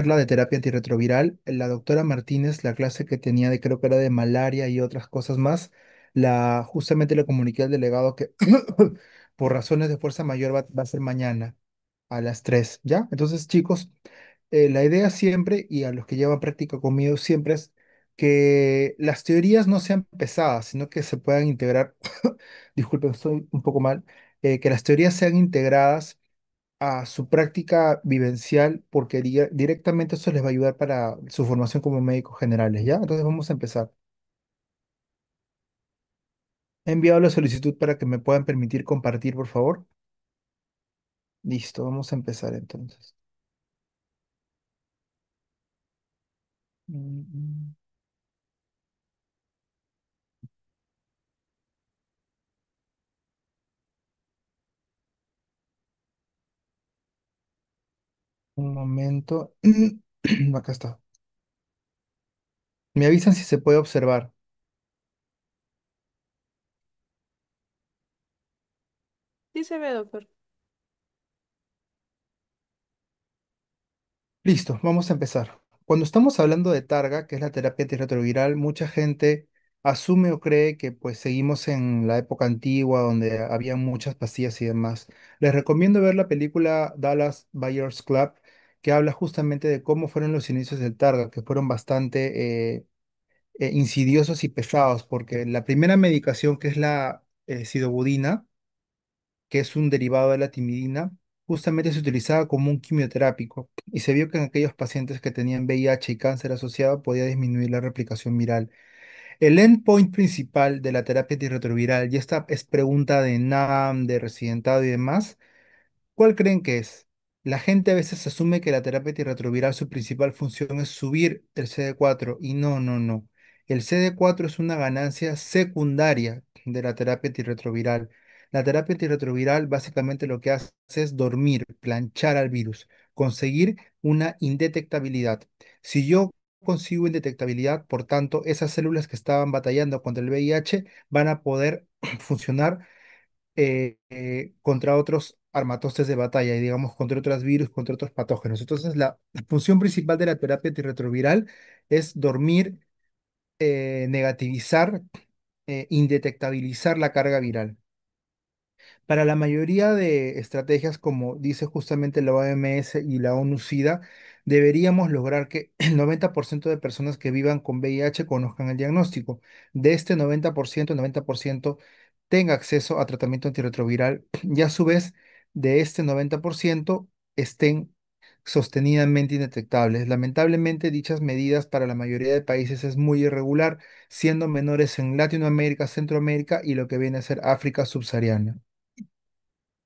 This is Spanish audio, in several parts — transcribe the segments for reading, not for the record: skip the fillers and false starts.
la de terapia antirretroviral. La doctora Martínez, la clase que tenía de creo que era de malaria y otras cosas más, justamente le comuniqué al delegado que por razones de fuerza mayor va a ser mañana a las 3, ¿ya? Entonces, chicos, la idea siempre, y a los que llevan práctica conmigo siempre es que las teorías no sean pesadas, sino que se puedan integrar, disculpen, estoy un poco mal, que las teorías sean integradas a su práctica vivencial, porque directamente eso les va a ayudar para su formación como médicos generales, ¿ya? Entonces vamos a empezar. He enviado la solicitud para que me puedan permitir compartir, por favor. Listo, vamos a empezar entonces. Mm, un momento. Acá está. Me avisan si se puede observar. Sí se ve, doctor. Listo, vamos a empezar. Cuando estamos hablando de targa, que es la terapia antirretroviral, mucha gente asume o cree que pues seguimos en la época antigua donde había muchas pastillas y demás. Les recomiendo ver la película Dallas Buyers Club, que habla justamente de cómo fueron los inicios del targa, que fueron bastante insidiosos y pesados, porque la primera medicación, que es la sidobudina, que es un derivado de la timidina, justamente se utilizaba como un quimioterápico y se vio que en aquellos pacientes que tenían VIH y cáncer asociado podía disminuir la replicación viral. El endpoint principal de la terapia antirretroviral, y esta es pregunta de NAM, de residentado y demás, ¿cuál creen que es? La gente a veces asume que la terapia antirretroviral su principal función es subir el CD4 y no, no, no. El CD4 es una ganancia secundaria de la terapia antirretroviral. La terapia antirretroviral básicamente lo que hace es dormir, planchar al virus, conseguir una indetectabilidad. Si yo consigo indetectabilidad, por tanto, esas células que estaban batallando contra el VIH van a poder funcionar contra otros armatostes de batalla y digamos contra otros virus, contra otros patógenos. Entonces, la función principal de la terapia antirretroviral es dormir, negativizar, indetectabilizar la carga viral. Para la mayoría de estrategias, como dice justamente la OMS y la ONU-SIDA, deberíamos lograr que el 90% de personas que vivan con VIH conozcan el diagnóstico. De este 90%, el 90% tenga acceso a tratamiento antirretroviral y a su vez de este 90% estén sostenidamente indetectables. Lamentablemente, dichas medidas para la mayoría de países es muy irregular, siendo menores en Latinoamérica, Centroamérica y lo que viene a ser África subsahariana.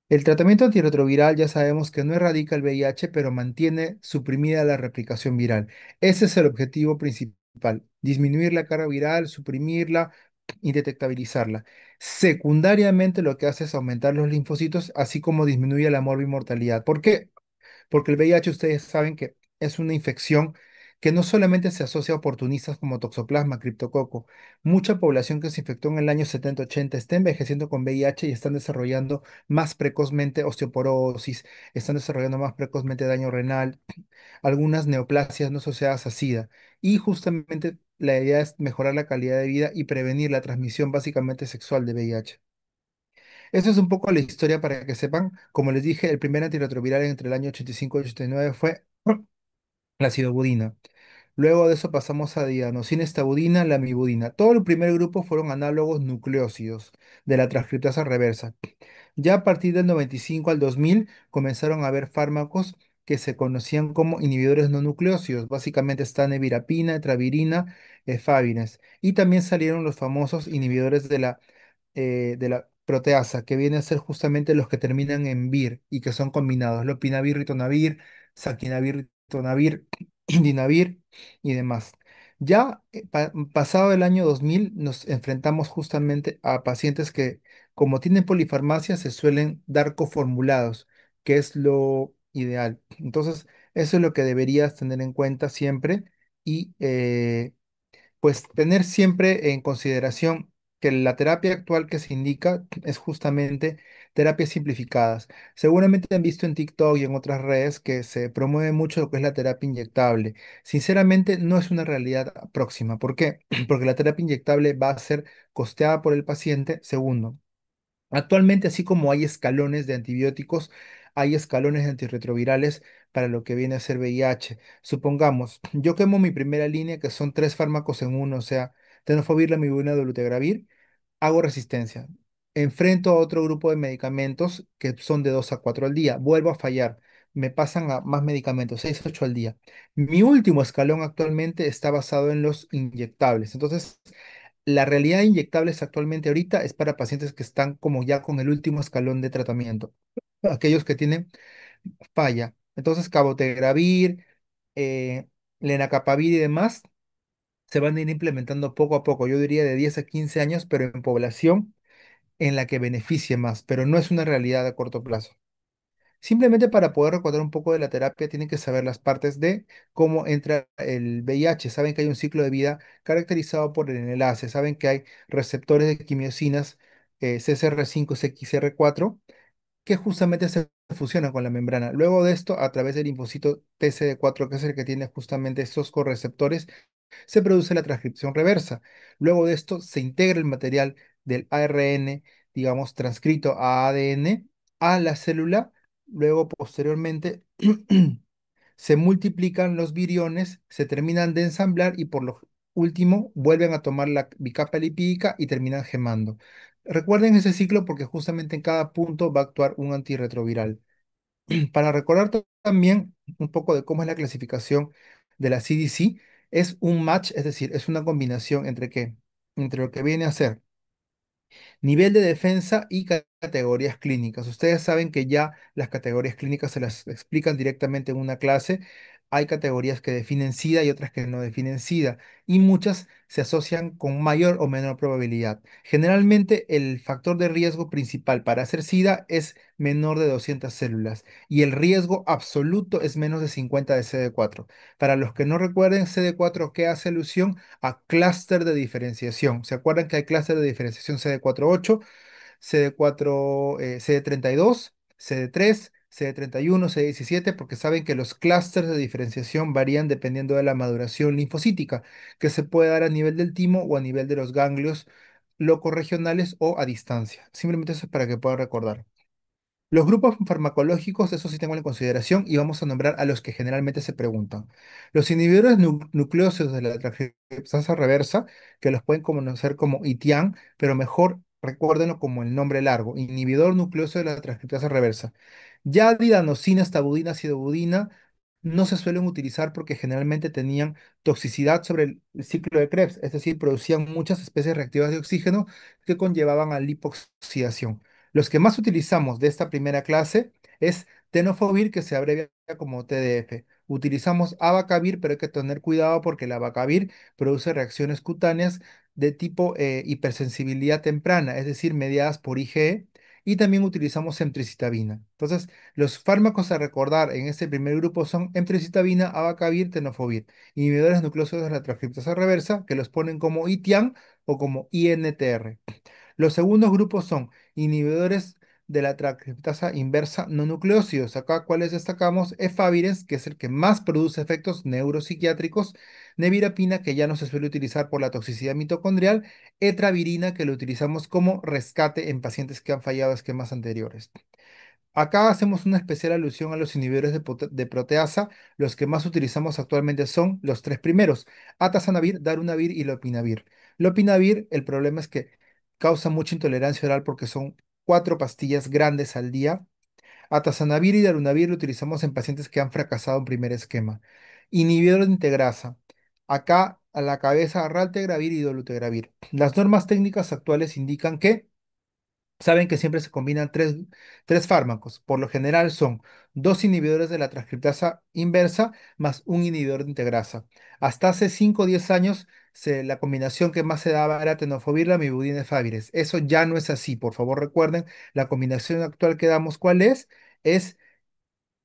El tratamiento antirretroviral ya sabemos que no erradica el VIH, pero mantiene suprimida la replicación viral. Ese es el objetivo principal, disminuir la carga viral, suprimirla, indetectabilizarla. Secundariamente lo que hace es aumentar los linfocitos, así como disminuye la morbimortalidad. ¿Por qué? Porque el VIH ustedes saben que es una infección que no solamente se asocia a oportunistas como Toxoplasma, Criptococo. Mucha población que se infectó en el año 70-80 está envejeciendo con VIH y están desarrollando más precozmente osteoporosis, están desarrollando más precozmente daño renal, algunas neoplasias no asociadas a SIDA. Y justamente la idea es mejorar la calidad de vida y prevenir la transmisión básicamente sexual de VIH. Eso es un poco la historia para que sepan. Como les dije, el primer antirretroviral entre el año 85 y 89 fue la sidobudina. Luego de eso pasamos a dianosina, estabudina, lamivudina. Todo el primer grupo fueron análogos nucleósidos de la transcriptasa reversa. Ya a partir del 95 al 2000 comenzaron a haber fármacos que se conocían como inhibidores no nucleósidos. Básicamente está nevirapina, etravirina, efabines. Y también salieron los famosos inhibidores de la proteasa, que vienen a ser justamente los que terminan en vir y que son combinados, lopinavir, ritonavir, saquinavir, ritonavir, indinavir y demás. Ya pasado el año 2000 nos enfrentamos justamente a pacientes que, como tienen polifarmacia, se suelen dar coformulados, que es lo ideal. Entonces, eso es lo que deberías tener en cuenta siempre y pues tener siempre en consideración que la terapia actual que se indica es justamente terapias simplificadas. Seguramente han visto en TikTok y en otras redes que se promueve mucho lo que es la terapia inyectable. Sinceramente, no es una realidad próxima. ¿Por qué? Porque la terapia inyectable va a ser costeada por el paciente. Segundo, actualmente, así como hay escalones de antibióticos, hay escalones de antirretrovirales para lo que viene a ser VIH. Supongamos, yo quemo mi primera línea, que son tres fármacos en uno, o sea, tenofovir, lamivudina, dolutegravir, hago resistencia. Enfrento a otro grupo de medicamentos que son de 2 a 4 al día. Vuelvo a fallar. Me pasan a más medicamentos, 6 a 8 al día. Mi último escalón actualmente está basado en los inyectables. Entonces, la realidad de inyectables actualmente ahorita es para pacientes que están como ya con el último escalón de tratamiento. Aquellos que tienen falla. Entonces, cabotegravir, eh, lenacapavir y demás se van a ir implementando poco a poco. Yo diría de 10 a 15 años, pero en población en la que beneficie más, pero no es una realidad a corto plazo. Simplemente para poder recordar un poco de la terapia, tienen que saber las partes de cómo entra el VIH. Saben que hay un ciclo de vida caracterizado por el enlace. Saben que hay receptores de quimiosinas CCR5, CXR4, que justamente se fusionan con la membrana. Luego de esto, a través del linfocito TCD4, que es el que tiene justamente estos correceptores, se produce la transcripción reversa. Luego de esto se integra el material del ARN, digamos, transcrito a ADN a la célula. Luego, posteriormente, se multiplican los viriones, se terminan de ensamblar y por lo último vuelven a tomar la bicapa lipídica y terminan gemando. Recuerden ese ciclo porque justamente en cada punto va a actuar un antirretroviral. Para recordar también un poco de cómo es la clasificación de la CDC, es un match, es decir, es una combinación entre qué, entre lo que viene a ser nivel de defensa y categorías clínicas. Ustedes saben que ya las categorías clínicas se las explican directamente en una clase. Hay categorías que definen SIDA y otras que no definen SIDA, y muchas se asocian con mayor o menor probabilidad. Generalmente el factor de riesgo principal para hacer SIDA es menor de 200 células y el riesgo absoluto es menos de 50 de CD4. Para los que no recuerden, CD4, ¿qué hace alusión? A clúster de diferenciación. ¿Se acuerdan que hay clúster de diferenciación CD4-8, CD4, CD32, CD3, CD31, CD17? Porque saben que los clústeres de diferenciación varían dependiendo de la maduración linfocítica, que se puede dar a nivel del timo o a nivel de los ganglios locorregionales o a distancia. Simplemente eso es para que puedan recordar. Los grupos farmacológicos, eso sí tengo en consideración y vamos a nombrar a los que generalmente se preguntan. Los inhibidores nucleócidos de la transcriptasa reversa, que los pueden conocer como ITIAN, pero mejor recuérdenlo como el nombre largo, inhibidor nucleócido de la transcriptasa reversa. Ya didanosina, estabudina, sidobudina no se suelen utilizar porque generalmente tenían toxicidad sobre el ciclo de Krebs, es decir, producían muchas especies reactivas de oxígeno que conllevaban a lipoxidación. Los que más utilizamos de esta primera clase es tenofovir, que se abrevia como TDF. Utilizamos abacavir, pero hay que tener cuidado porque el abacavir produce reacciones cutáneas de tipo hipersensibilidad temprana, es decir, mediadas por IgE, y también utilizamos emtricitabina. Entonces, los fármacos a recordar en este primer grupo son emtricitabina, abacavir, tenofovir, inhibidores nucleócidos de la transcriptasa reversa, que los ponen como ITIAN o como INTR. Los segundos grupos son inhibidores de la transcriptasa inversa no nucleócidos. Acá, ¿cuáles destacamos? Efavirenz, que es el que más produce efectos neuropsiquiátricos, nevirapina, que ya no se suele utilizar por la toxicidad mitocondrial, etravirina, que lo utilizamos como rescate en pacientes que han fallado esquemas anteriores. Acá hacemos una especial alusión a los inhibidores de proteasa. Los que más utilizamos actualmente son los tres primeros: atazanavir, darunavir y lopinavir. Lopinavir, el problema es que causa mucha intolerancia oral porque son 4 pastillas grandes al día. Atazanavir y darunavir lo utilizamos en pacientes que han fracasado en primer esquema. Inhibidor de integrasa. Acá a la cabeza raltegravir y dolutegravir. Las normas técnicas actuales indican que saben que siempre se combinan tres fármacos. Por lo general son dos inhibidores de la transcriptasa inversa más un inhibidor de integrasa. Hasta hace 5 o 10 años la combinación que más se daba era tenofovir, lamivudina, efavirenz. Eso ya no es así. Por favor, recuerden, la combinación actual que damos, ¿cuál es? Es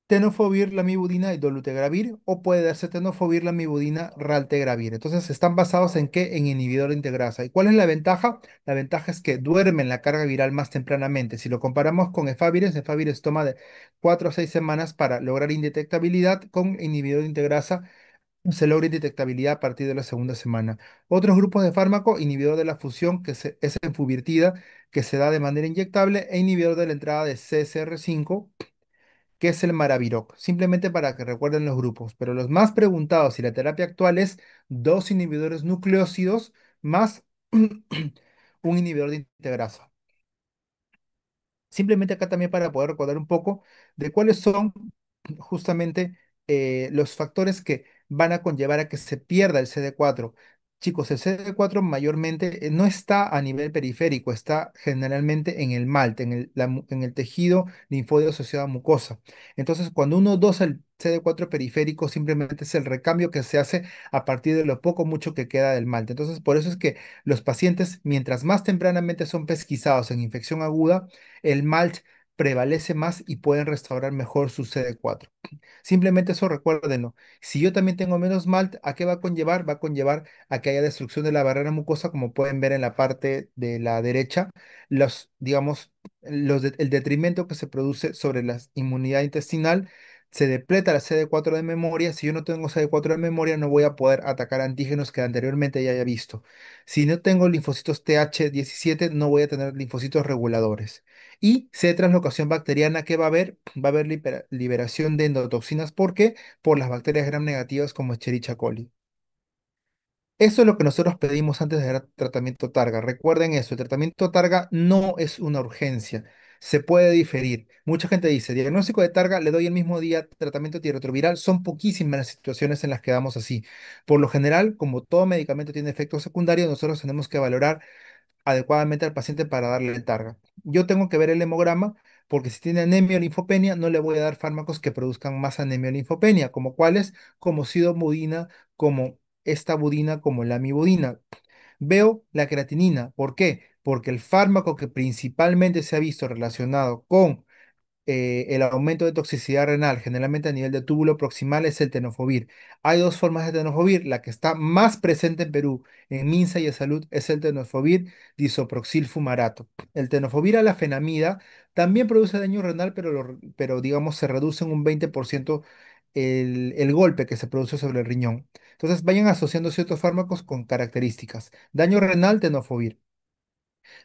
tenofovir, lamivudina y dolutegravir, o puede darse tenofovir, lamivudina, raltegravir. Entonces, ¿están basados en qué? En inhibidor de integrasa. ¿Y cuál es la ventaja? La ventaja es que duermen la carga viral más tempranamente. Si lo comparamos con efavirenz toma de 4 a 6 semanas para lograr indetectabilidad. Con inhibidor de integrasa se logra indetectabilidad a partir de la segunda semana. Otros grupos de fármaco, inhibidor de la fusión, es enfuvirtida, que se da de manera inyectable, e inhibidor de la entrada de CSR5, que es el Maraviroc, simplemente para que recuerden los grupos. Pero los más preguntados y la terapia actual es dos inhibidores nucleósidos más un inhibidor de integrasa. Simplemente acá también para poder recordar un poco de cuáles son justamente los factores que van a conllevar a que se pierda el CD4. Chicos, el CD4 mayormente no está a nivel periférico, está generalmente en el malte, en el tejido linfóide asociado a mucosa. Entonces, cuando uno dosa el CD4 periférico, simplemente es el recambio que se hace a partir de lo poco mucho que queda del malte. Entonces, por eso es que los pacientes, mientras más tempranamente son pesquisados en infección aguda, el MALT prevalece más y pueden restaurar mejor su CD4. Simplemente eso recuérdenlo. Si yo también tengo menos MALT, ¿a qué va a conllevar? Va a conllevar a que haya destrucción de la barrera mucosa, como pueden ver en la parte de la derecha, digamos, el detrimento que se produce sobre la inmunidad intestinal. Se depleta la CD4 de memoria. Si yo no tengo CD4 de memoria, no voy a poder atacar antígenos que anteriormente ya haya visto. Si no tengo linfocitos TH17, no voy a tener linfocitos reguladores. Y C, translocación bacteriana, ¿qué va a haber? Va a haber liberación de endotoxinas. ¿Por qué? Por las bacterias gram negativas como Escherichia coli. Eso es lo que nosotros pedimos antes de dar tratamiento Targa. Recuerden eso, el tratamiento Targa no es una urgencia, se puede diferir. Mucha gente dice, diagnóstico de Targa, le doy el mismo día tratamiento antirretroviral. Son poquísimas las situaciones en las que damos así. Por lo general, como todo medicamento tiene efectos secundarios, nosotros tenemos que valorar adecuadamente al paciente para darle el targa. Yo tengo que ver el hemograma porque si tiene anemia o linfopenia, no le voy a dar fármacos que produzcan más anemia o linfopenia, como cuáles, como sidobudina, como esta budina, como la amibudina. Veo la creatinina. ¿Por qué? Porque el fármaco que principalmente se ha visto relacionado con el aumento de toxicidad renal, generalmente a nivel de túbulo proximal, es el tenofovir. Hay dos formas de tenofovir. La que está más presente en Perú, en Minsa y en Salud, es el tenofovir disoproxil fumarato. El tenofovir a la fenamida también produce daño renal, pero digamos se reduce en un 20% el golpe que se produce sobre el riñón. Entonces vayan asociando ciertos fármacos con características. Daño renal, tenofovir.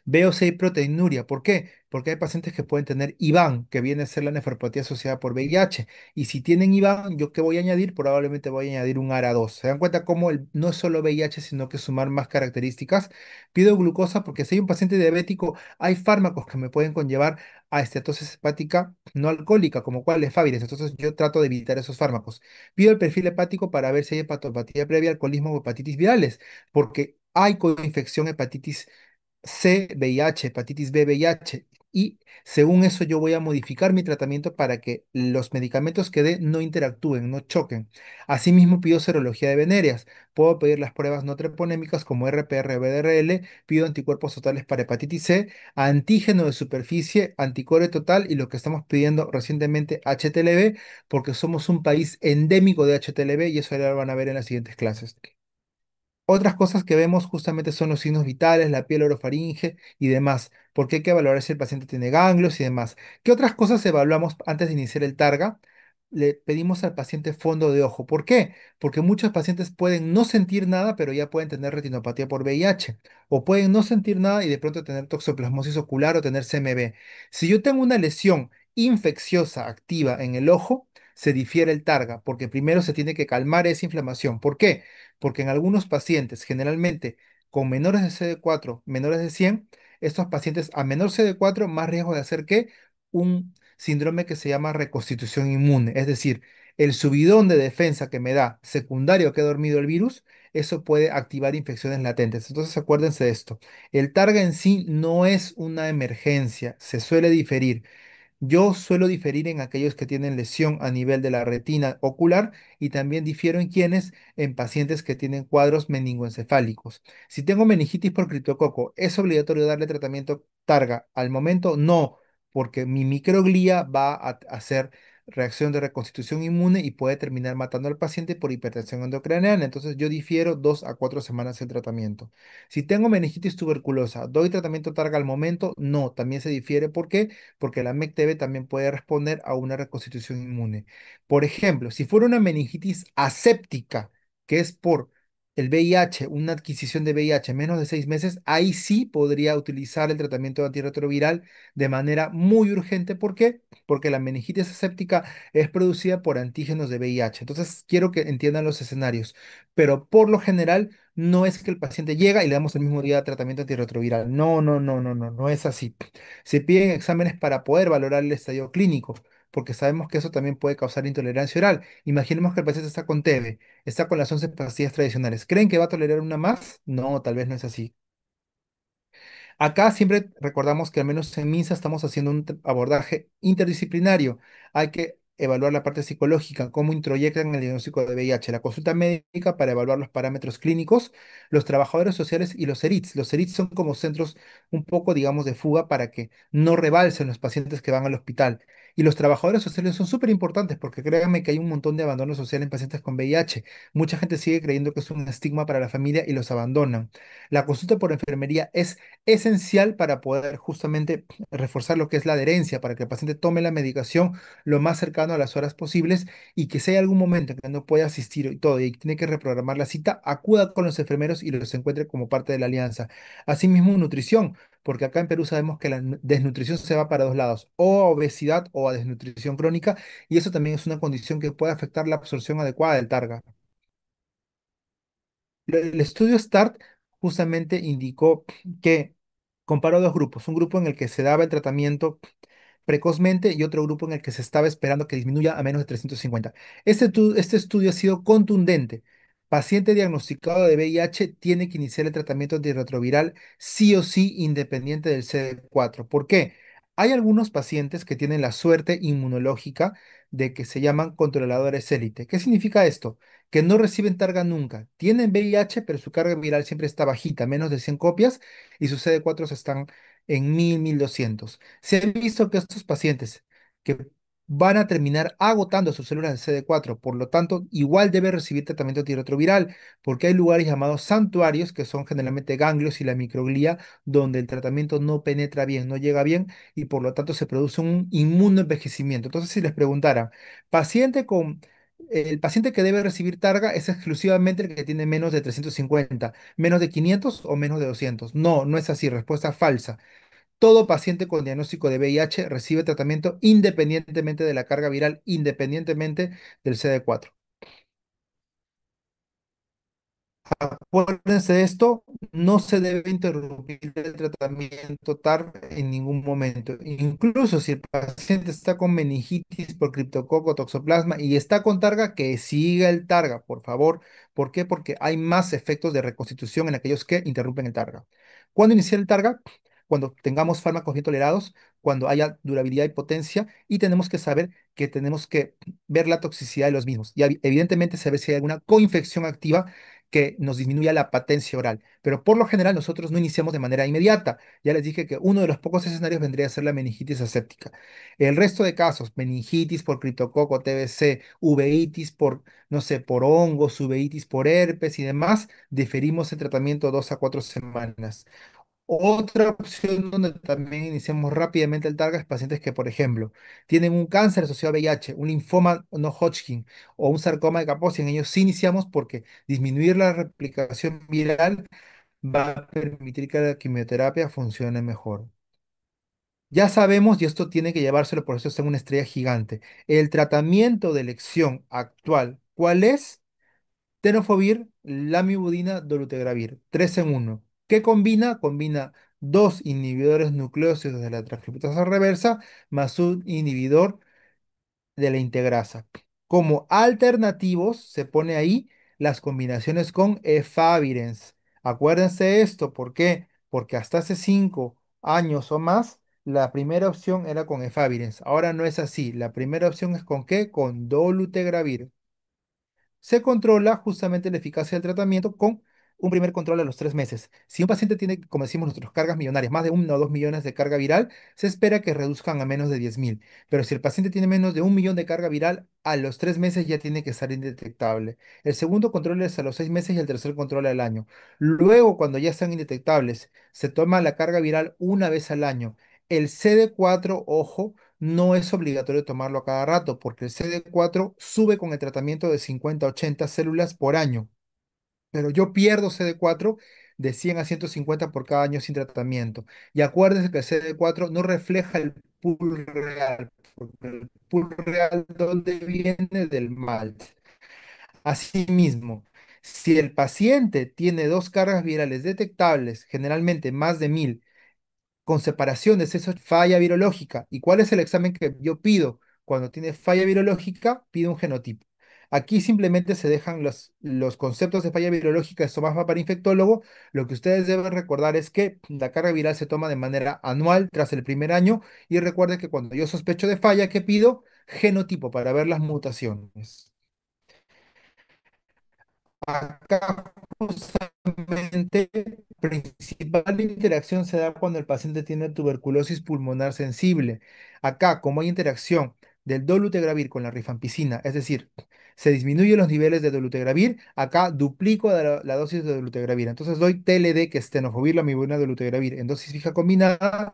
Veo si hay proteinuria. ¿Por qué? Porque hay pacientes que pueden tener IBAN, que viene a ser la nefropatía asociada por VIH. Y si tienen IBAN, ¿yo qué voy a añadir? Probablemente voy a añadir un ARA2. ¿Se dan cuenta cómo no es solo VIH, sino que sumar más características? Pido glucosa porque si hay un paciente diabético, hay fármacos que me pueden conllevar a estetosis hepática no alcohólica, como cuál es Favires. Entonces yo trato de evitar esos fármacos. Pido el perfil hepático para ver si hay hepatopatía previa, alcoholismo o hepatitis virales, porque hay coinfección hepatitis C, VIH, hepatitis B, VIH. Y según eso yo voy a modificar mi tratamiento para que los medicamentos que dé no interactúen, no choquen. Asimismo pido serología de venéreas. Puedo pedir las pruebas no treponémicas como RPR, BDRL, pido anticuerpos totales para hepatitis C, antígeno de superficie, anticore total y lo que estamos pidiendo recientemente HTLV, porque somos un país endémico de HTLV y eso ya lo van a ver en las siguientes clases. Otras cosas que vemos justamente son los signos vitales, la piel orofaringe y demás, porque hay que evaluar si el paciente tiene ganglios y demás. ¿Qué otras cosas evaluamos antes de iniciar el targa? Le pedimos al paciente fondo de ojo. ¿Por qué? Porque muchos pacientes pueden no sentir nada, pero ya pueden tener retinopatía por VIH, o pueden no sentir nada y de pronto tener toxoplasmosis ocular o tener CMV. Si yo tengo una lesión infecciosa activa en el ojo, se difiere el targa, porque primero se tiene que calmar esa inflamación. ¿Por qué? Porque en algunos pacientes, generalmente con menores de CD4, menores de 100, estos pacientes a menor CD4, más riesgo de hacer que un síndrome que se llama reconstitución inmune, es decir, el subidón de defensa que me da secundario a que ha dormido el virus, eso puede activar infecciones latentes. Entonces acuérdense de esto. El targa en sí no es una emergencia, se suele diferir. Yo suelo diferir en aquellos que tienen lesión a nivel de la retina ocular y también difiero en pacientes que tienen cuadros meningoencefálicos. Si tengo meningitis por criptococo, ¿es obligatorio darle tratamiento targa? Al momento no, porque mi microglía va a hacer reacción de reconstitución inmune y puede terminar matando al paciente por hipertensión endocrinal. Entonces yo difiero 2 a 4 semanas el tratamiento. Si tengo meningitis tuberculosa, ¿doy tratamiento targa al momento? No, también se difiere. ¿Por qué? Porque la MECTB también puede responder a una reconstitución inmune. Por ejemplo, si fuera una meningitis aséptica, que es por el VIH, una adquisición de VIH en menos de 6 meses, ahí sí podría utilizar el tratamiento antirretroviral de manera muy urgente. ¿Por qué? Porque la meningitis aséptica es producida por antígenos de VIH. Entonces, quiero que entiendan los escenarios, pero por lo general no es que el paciente llega y le damos el mismo día tratamiento antirretroviral. No, no, no, no, no, no es así. Se piden exámenes para poder valorar el estadio clínico, porque sabemos que eso también puede causar intolerancia oral. Imaginemos que el paciente está con TB, está con las 11 pastillas tradicionales. ¿Creen que va a tolerar una más? No, tal vez no es así. Acá siempre recordamos que al menos en MINSA estamos haciendo un abordaje interdisciplinario. Hay que evaluar la parte psicológica, cómo introyectan el diagnóstico de VIH, la consulta médica para evaluar los parámetros clínicos, los trabajadores sociales y los CERITs. Los CERITs son como centros un poco, digamos, de fuga para que no rebalsen los pacientes que van al hospital. Y los trabajadores sociales son súper importantes porque créanme que hay un montón de abandono social en pacientes con VIH. Mucha gente sigue creyendo que es un estigma para la familia y los abandonan. La consulta por enfermería es esencial para poder justamente reforzar lo que es la adherencia, para que el paciente tome la medicación lo más cercano a las horas posibles y que si hay algún momento en que no puede asistir y todo y tiene que reprogramar la cita, acuda con los enfermeros y los encuentre como parte de la alianza. Asimismo, nutrición, porque acá en Perú sabemos que la desnutrición se va para dos lados, o a obesidad o a desnutrición crónica, y eso también es una condición que puede afectar la absorción adecuada del targa. El estudio START justamente indicó que comparó dos grupos, un grupo en el que se daba el tratamiento precozmente y otro grupo en el que se estaba esperando que disminuya a menos de 350. Este estudio ha sido contundente. Paciente diagnosticado de VIH tiene que iniciar el tratamiento antirretroviral sí o sí independiente del CD4. ¿Por qué? Hay algunos pacientes que tienen la suerte inmunológica de que se llaman controladores élite. ¿Qué significa esto? Que no reciben targa nunca. Tienen VIH, pero su carga viral siempre está bajita, menos de 100 copias, y sus CD4 están en 1000, 1200. Se ha visto que estos pacientes que van a terminar agotando sus células de CD4, por lo tanto, igual debe recibir tratamiento antirretroviral, porque hay lugares llamados santuarios, que son generalmente ganglios y la microglía, donde el tratamiento no penetra bien, no llega bien, y por lo tanto se produce un inmunoenvejecimiento. Entonces, si les preguntara, paciente con... El paciente que debe recibir targa es exclusivamente el que tiene menos de 350, menos de 500 o menos de 200. No, no es así, respuesta falsa. Todo paciente con diagnóstico de VIH recibe tratamiento independientemente de la carga viral, independientemente del CD4. Acuérdense de esto, no se debe interrumpir el tratamiento TARP en ningún momento. Incluso si el paciente está con meningitis por criptococo, toxoplasma y está con targa, que siga el targa, por favor. ¿Por qué? Porque hay más efectos de reconstitución en aquellos que interrumpen el targa. ¿Cuándo iniciar el targa? Cuando tengamos fármacos bien tolerados, cuando haya durabilidad y potencia, y tenemos que saber que tenemos que ver la toxicidad de los mismos. Y evidentemente saber si hay alguna coinfección activa que nos disminuya la patencia oral. Pero por lo general nosotros no iniciamos de manera inmediata. Ya les dije que uno de los pocos escenarios vendría a ser la meningitis aséptica. El resto de casos, meningitis por criptococo, TBC, uveitis por, no sé, por hongos, uveitis por herpes y demás, diferimos el tratamiento 2 a 4 semanas. Otra opción donde también iniciamos rápidamente el target es pacientes que, por ejemplo, tienen un cáncer asociado a VIH, un linfoma no Hodgkin o un sarcoma de Kaposi. En ellos sí iniciamos porque disminuir la replicación viral va a permitir que la quimioterapia funcione mejor. Ya sabemos, y esto tiene que llevárselo, por eso está en una estrella gigante, el tratamiento de elección actual, ¿cuál es? Tenofovir, lamivudina, dolutegravir, 3 en uno. ¿Qué combina? Combina dos inhibidores nucleócidos de la transcriptasa reversa más un inhibidor de la integrasa. Como alternativos se pone ahí las combinaciones con efavirenz. Acuérdense de esto, ¿por qué? Porque hasta hace 5 años o más la primera opción era con efavirenz. Ahora no es así. La primera opción es con ¿qué? Con dolutegravir. Se controla justamente la eficacia del tratamiento con un primer control a los 3 meses. Si un paciente tiene, como decimos nosotros, cargas millonarias, más de 1 o 2 millones de carga viral, se espera que reduzcan a menos de 10.000. Pero si el paciente tiene menos de 1 millón de carga viral, a los 3 meses ya tiene que estar indetectable. El segundo control es a los 6 meses y el tercer control al año. Luego, cuando ya están indetectables, se toma la carga viral una vez al año. El CD4, ojo, no es obligatorio tomarlo a cada rato, porque el CD4 sube con el tratamiento de 50 a 80 células por año. Pero yo pierdo CD4 de 100 a 150 por cada año sin tratamiento. Y acuérdense que el CD4 no refleja el pool real, porque el pool real, ¿dónde viene? Del mal. Asimismo, si el paciente tiene dos cargas virales detectables, generalmente más de 1.000, con separaciones, eso es falla virológica. ¿Y cuál es el examen que yo pido? Cuando tiene falla virológica, pido un genotipo. Aquí simplemente se dejan los conceptos de falla virológica, esto más va para infectólogo. Lo que ustedes deben recordar es que la carga viral se toma de manera anual tras el primer año y recuerden que cuando yo sospecho de falla, ¿qué pido? Genotipo para ver las mutaciones. Acá justamente principal interacción se da cuando el paciente tiene tuberculosis pulmonar sensible. Acá, como hay interacción del dolutegravir con la rifampicina, es decir, se disminuyen los niveles de dolutegravir, acá duplico la dosis de dolutegravir. Entonces doy TLD, que es tenofovir, lamivudina, dolutegravir en dosis fija combinada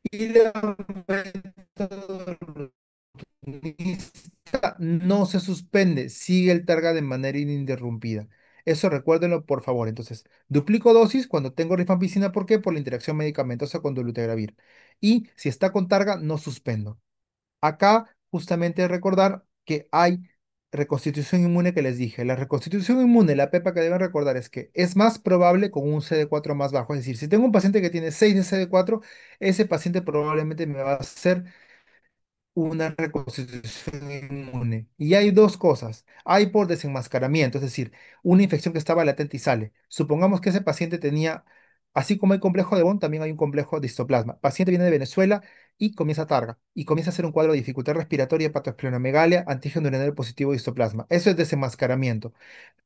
y le aumento no se suspende, sigue el targa de manera ininterrumpida. Eso recuérdenlo, por favor. Entonces, duplico dosis cuando tengo rifampicina. ¿Por qué? Por la interacción medicamentosa con dolutegravir. Y si está con targa, no suspendo. Acá, justamente recordar que hay reconstitución inmune que les dije. La reconstitución inmune, la pepa que deben recordar es que es más probable con un CD4 más bajo. Es decir, si tengo un paciente que tiene 6 de CD4, ese paciente probablemente me va a hacer una reconstitución inmune. Y hay dos cosas. Hay por desenmascaramiento, es decir, una infección que estaba latente y sale. Supongamos que ese paciente tenía, así como hay complejo de Bond, también hay un complejo de histoplasma. Paciente viene de Venezuela y comienza targa. Y comienza a hacer un cuadro de dificultad respiratoria, hepatoesplenomegalia, antígeno urinario positivo de histoplasma. Eso es desenmascaramiento.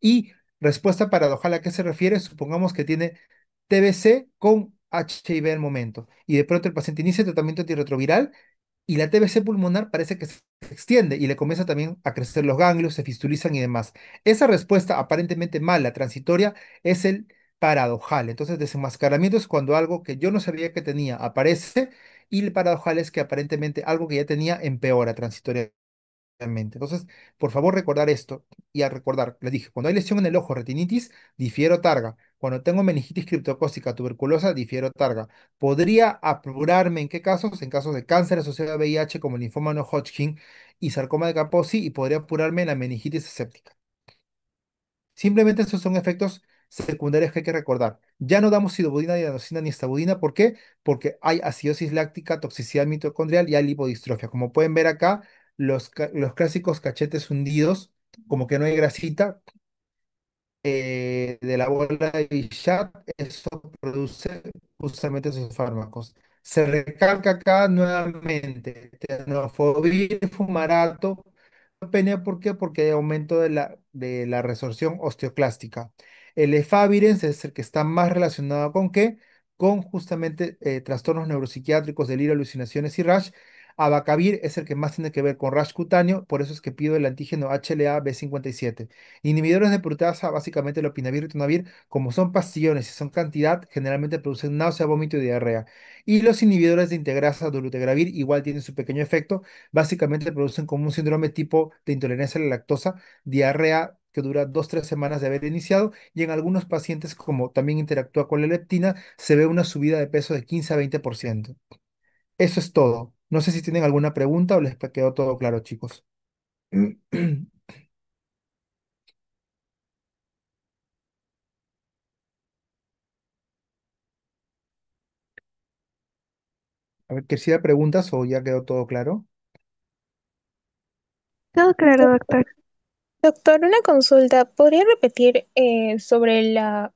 Y respuesta paradojal, ¿a qué se refiere? Supongamos que tiene TBC con HIV al momento. Y de pronto el paciente inicia el tratamiento antirretroviral y la TBC pulmonar parece que se extiende y le comienza también a crecer los ganglios, se fistulizan y demás. Esa respuesta aparentemente mala, transitoria, es el paradojal. Entonces, desenmascaramiento es cuando algo que yo no sabía que tenía aparece y el paradojal es que aparentemente algo que ya tenía empeora transitoriamente. Entonces, por favor, recordar esto y a recordar, le dije, cuando hay lesión en el ojo, retinitis, difiero targa. Cuando tengo meningitis criptocócica, tuberculosa, difiero targa. ¿Podría apurarme en qué casos? En casos de cáncer asociado a VIH como linfoma no Hodgkin y sarcoma de Kaposi y podría apurarme en la meningitis aséptica. Simplemente esos son efectos secundarios que hay que recordar. Ya no damos sidobudina, ni adenosina, ni estabudina. ¿Por qué? Porque hay acidosis láctica, toxicidad mitocondrial y hay lipodistrofia. Como pueden ver acá, los clásicos cachetes hundidos, como que no hay grasita, de la bola de Bichat, eso produce justamente esos fármacos. Se recalca acá nuevamente, tenofovir, fumarato, pene, ¿por qué? Porque hay aumento de la resorción osteoclástica. El efavirenz es el que está más relacionado con qué? Con justamente trastornos neuropsiquiátricos, delirio, alucinaciones y rash. Abacavir es el que más tiene que ver con rash cutáneo, por eso es que pido el antígeno HLA-B57. Inhibidores de proteasa, básicamente el opinavir y ritonavir, como son pastillones y son cantidad, generalmente producen náusea, vómito y diarrea. Y los inhibidores de integrasa, dolutegravir, igual tienen su pequeño efecto, básicamente producen como un síndrome tipo de intolerancia a la lactosa, diarrea que dura 2, 3 semanas de haber iniciado, y en algunos pacientes, como también interactúa con la leptina, se ve una subida de peso de 15 a 20%. Eso es todo. No sé si tienen alguna pregunta o les quedó todo claro, chicos. A ver, ¿quisiera preguntas o ya quedó todo claro? Todo claro, doctor. Doctor, una consulta. ¿Podría repetir sobre la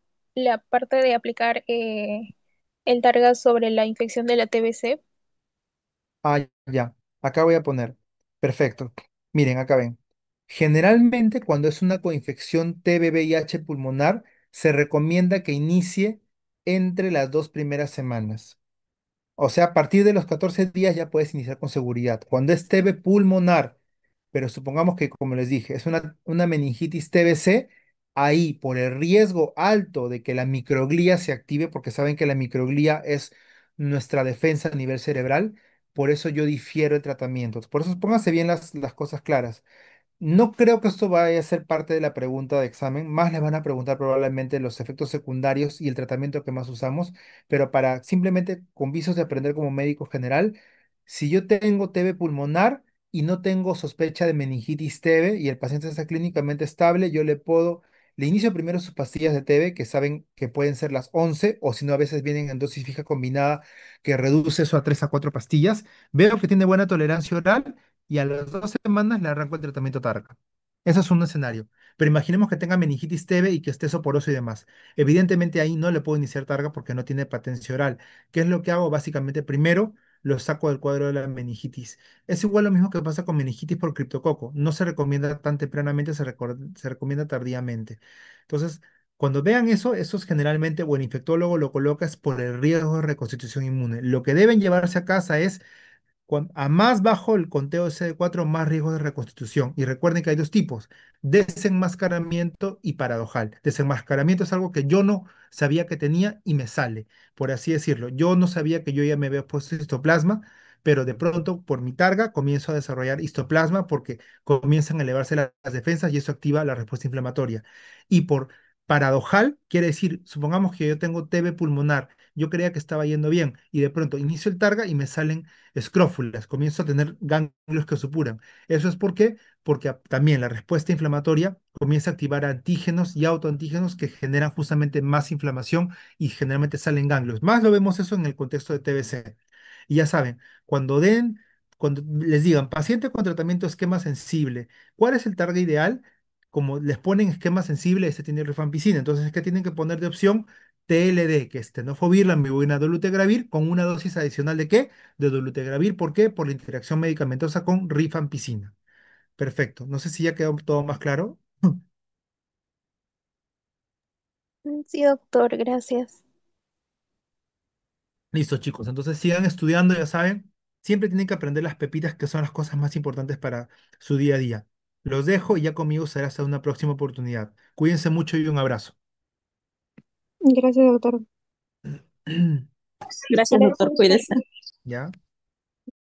parte de aplicar el Targa sobre la infección de la TBC? Ah, ya. Acá voy a poner. Perfecto. Miren, acá ven. Generalmente, cuando es una coinfección TB-VIH pulmonar, se recomienda que inicie entre las 2 primeras semanas. O sea, a partir de los 14 días ya puedes iniciar con seguridad. Cuando es TB pulmonar, pero supongamos que, como les dije, es una meningitis TBC, ahí por el riesgo alto de que la microglía se active, porque saben que la microglía es nuestra defensa a nivel cerebral, por eso yo difiero el tratamiento. Por eso pónganse bien las cosas claras. No creo que esto vaya a ser parte de la pregunta de examen, más les van a preguntar probablemente los efectos secundarios y el tratamiento que más usamos, pero para simplemente con visos de aprender como médico general, si yo tengo TB pulmonar y no tengo sospecha de meningitis TB y el paciente está clínicamente estable, le inicio primero sus pastillas de TB que saben que pueden ser las 11 o si no a veces vienen en dosis fija combinada que reduce eso a 3 a 4 pastillas, veo que tiene buena tolerancia oral y a las 2 semanas le arranco el tratamiento Targa. Ese es un escenario. Pero imaginemos que tenga meningitis TB y que esté soporoso y demás. Evidentemente ahí no le puedo iniciar Targa porque no tiene patencia oral. ¿Qué es lo que hago? Básicamente primero lo saco del cuadro de la meningitis. Es igual lo mismo que pasa con meningitis por criptococo. No se recomienda tan tempranamente, se recomienda tardíamente. Entonces, cuando vean eso, eso es generalmente, o el infectólogo lo coloca es por el riesgo de reconstitución inmune. Lo que deben llevarse a casa es a más bajo el conteo de CD4, más riesgo de reconstitución. Y recuerden que hay dos tipos, desenmascaramiento y paradojal. Desenmascaramiento es algo que yo no sabía que tenía y me sale, por así decirlo. Yo no sabía que yo ya me había puesto histoplasma, pero de pronto por mi targa comienzo a desarrollar histoplasma porque comienzan a elevarse las defensas y eso activa la respuesta inflamatoria. Y por paradojal quiere decir, supongamos que yo tengo TB pulmonar, yo creía que estaba yendo bien y de pronto inicio el targa y me salen escrófulas, comienzo a tener ganglios que supuran. ¿Eso es por qué? Porque también la respuesta inflamatoria comienza a activar antígenos y autoantígenos que generan justamente más inflamación y generalmente salen ganglios. Más lo vemos eso en el contexto de TBC. Y ya saben, cuando den, cuando les digan, paciente con tratamiento esquema sensible, ¿cuál es el target ideal? Como les ponen esquema sensible, este tiene rifampicina. Entonces es que tienen que poner de opción TLD, que es tenofovir, lamivudina, dolutegravir, con una dosis adicional de ¿qué? De dolutegravir. ¿Por qué? Por la interacción medicamentosa con rifampicina. Perfecto. No sé si ya quedó todo más claro. Sí, doctor, gracias. Listo, chicos. Entonces sigan estudiando, ya saben. Siempre tienen que aprender las pepitas que son las cosas más importantes para su día a día. Los dejo y ya conmigo será hasta una próxima oportunidad. Cuídense mucho y un abrazo. Gracias, doctor. Gracias, doctor. Cuídese. ¿Ya?